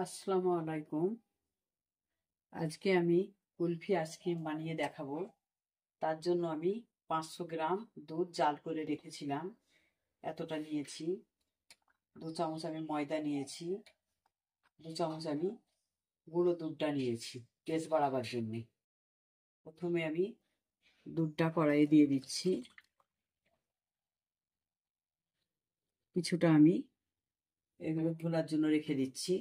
আসসালামু আলাইকুম। আজকে আমি কুলফি আইসক্রিম বানিয়ে দেখাবো। তার জন্য আমি 500 গ্রাম দুধ জাল করে রেখেছিলাম, এতটা নিয়েছি। 2 চামচ আমি ময়দা নিয়েছি, 2 চামচ আমি গুঁড়ো দুধটা নিয়েছি টেস্ট বাড়াবার জন্য। প্রথমে আমি দুধটা কড়াইয়ে দিয়ে দিচ্ছি। কিছুটা আমি এগুলো ঘোলার জন্য রেখে দিচ্ছি।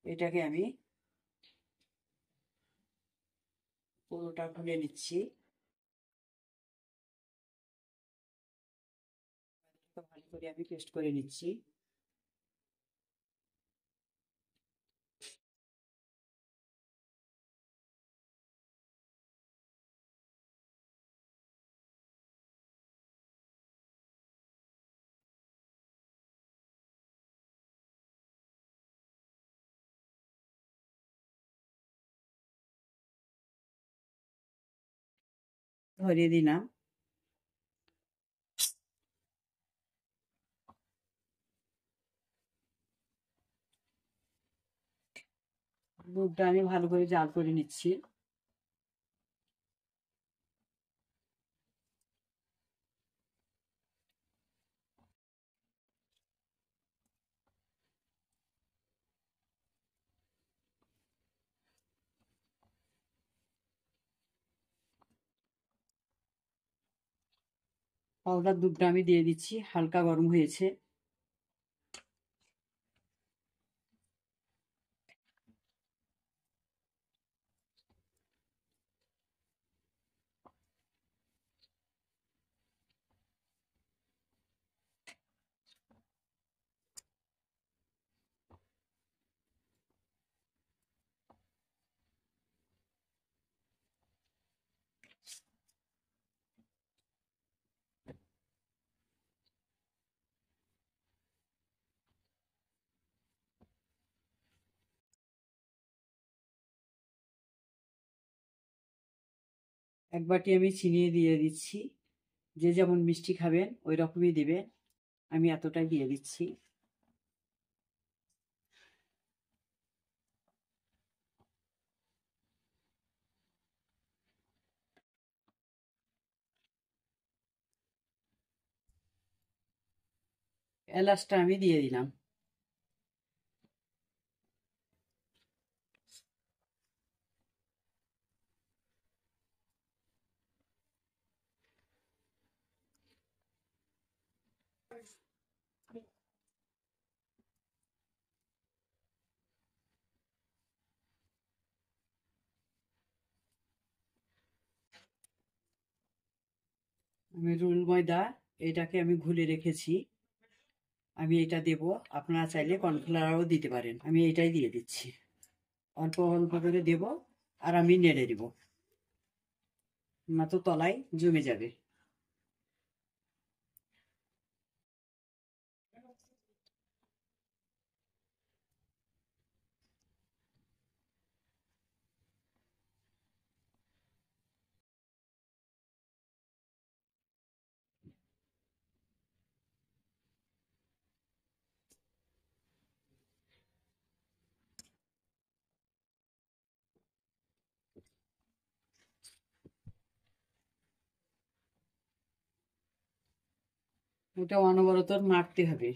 এটাকে আমি পুরোটা ঘুলে নিচ্ছি। ভালো করে আমি পেস্ট করে নিচ্ছি। ধরিয়ে দিলাম। দুধটা আমি ভালো করে জাল করে নিচ্ছি। পাউডার দুধটা আমি দিয়ে দিচ্ছি, হালকা গরম হয়েছে। এক বাটি আমি চিনি দিয়ে দিচ্ছি। যে যেমন মিষ্টি খাবেন ওই রকমই দিবেন। আমি এতটাই দিয়ে দিচ্ছি। এলাচটা আমি দিয়ে দিলাম। আমি রুল ময়দা এটাকে আমি ঘুলে রেখেছি, আমি এটা দেব। আপনারা চাইলে কর্নফ্লাওয়ারও দিতে পারেন। আমি এটাই দিয়ে দিচ্ছি, অল্প অল্প করে দেব। আর আমি নেড়ে দেব, না তো তলায় জমে যাবে। এটা অনবরত নাড়তে হবে,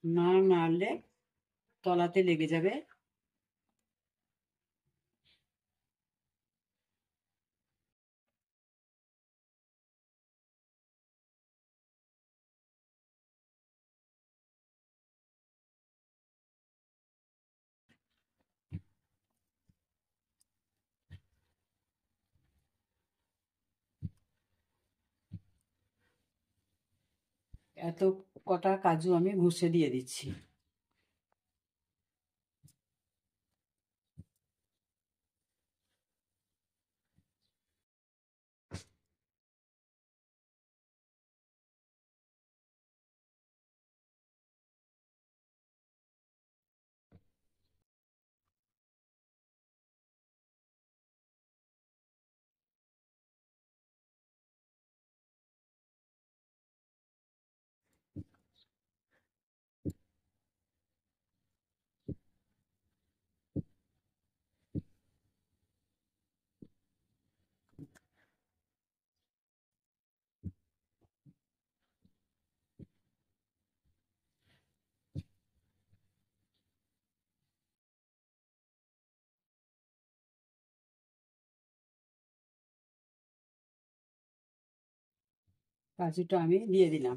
না নাড়লে তলাতে লেগে যাবে। এত কটা কাজু আমি ঘষে দিয়ে দিচ্ছি। কাজুটা আমি দিয়ে দিলাম।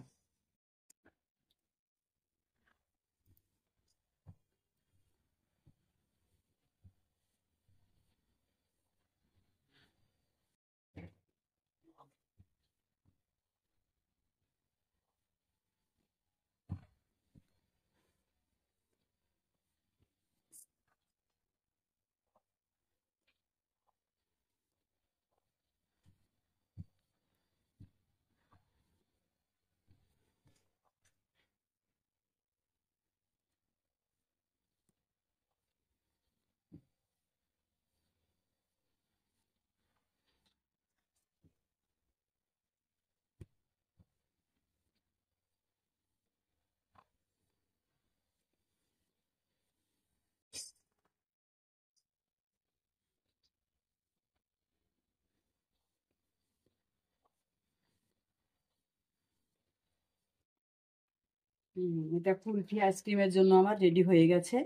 এটা কুলফি আইসক্রিমের জন্য আমার রেডি হয়ে গেছে।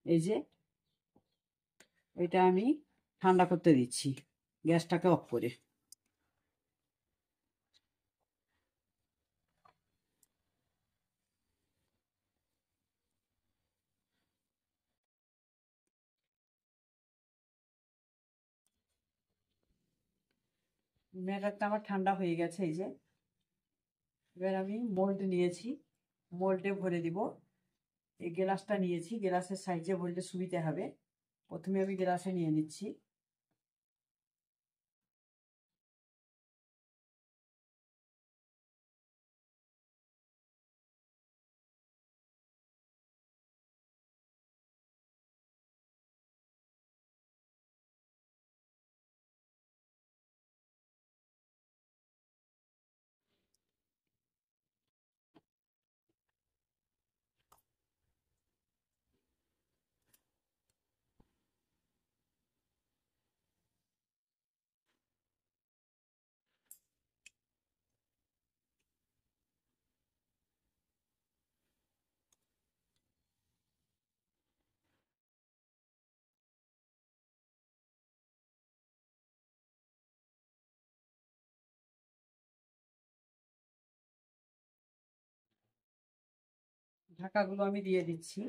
এই যে এটা আমি ঠান্ডা করতে দিচ্ছি গ্যাসটাকে অফ করে। মেটারটা আমার ঠান্ডা হয়ে গেছে। এই যে এবার আমি মোল্ড নিয়েছি, মোল্ডে ভরে দিব। এই গ্লাসটা নিয়েছি, গ্লাসের সাইজে ভরলে সুবিধা হবে। প্রথমে আমি গ্লাসে নিয়ে নিচ্ছি। ঢাকাগুলো আমি দিয়ে দিচ্ছি।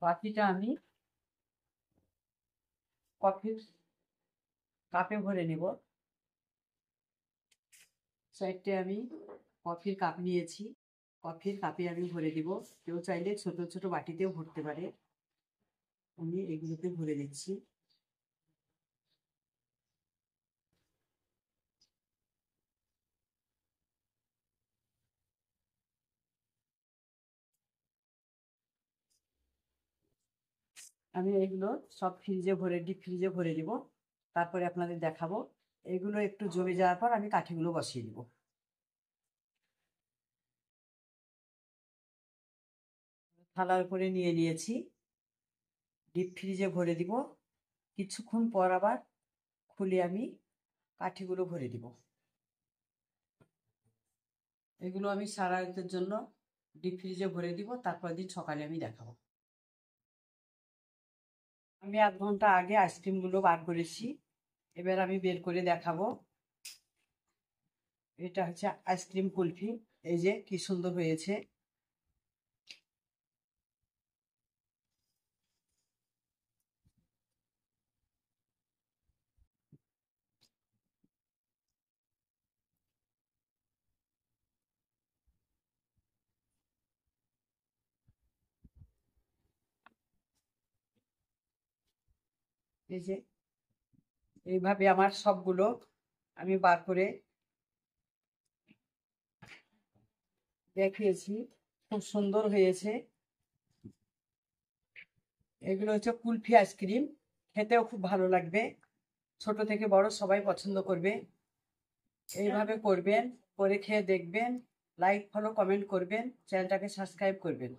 বাকিটা আমি কফির কাপে ভরে নেব। সাইডে আমি কফির কাপ নিয়েছি, কফির কাপে আমি ভরে দিব। কেউ চাইলে ছোট ছোট বাটিতেও ভরতে পারে। আমি এগুলোতে ভরে দিচ্ছি। আমি এগুলো সব ফ্রিজে ভরে, ডিপ ফ্রিজে ভরে দিব। তারপরে আপনাদের দেখাবো। এগুলো একটু জমে যাওয়ার পর আমি কাঠিগুলো বসিয়ে দিব। থালার উপরে নিয়ে নিয়েছি, ডিপ ফ্রিজে ভরে দিব। কিছুক্ষণ পর আবার খুলে আমি কাঠিগুলো ভরে দিব। এগুলো আমি সারা রাতের জন্য ডিপ ফ্রিজে ভরে দিব, তারপর দিন সকালে আমি দেখাবো। আমি 1 ঘন্টা আগে আইসক্রিমগুলো বার করেছি, এবার আমি বের করে দেখাবো। এটা হচ্ছে আইসক্রিম কুলফি। এই যে কি সুন্দর হয়েছে। এই যে এইভাবে আমার সবগুলো আমি বার করে দেখিয়েছি, খুব সুন্দর হয়েছে। এগুলো হচ্ছে কুলফি আইসক্রিম, খেতেও খুব ভালো লাগবে। ছোট থেকে বড় সবাই পছন্দ করবে। এইভাবে করবেন, করে খেয়ে দেখবেন। লাইক, ফলো, কমেন্ট করবেন, চ্যানেলটাকে সাবস্ক্রাইব করবেন।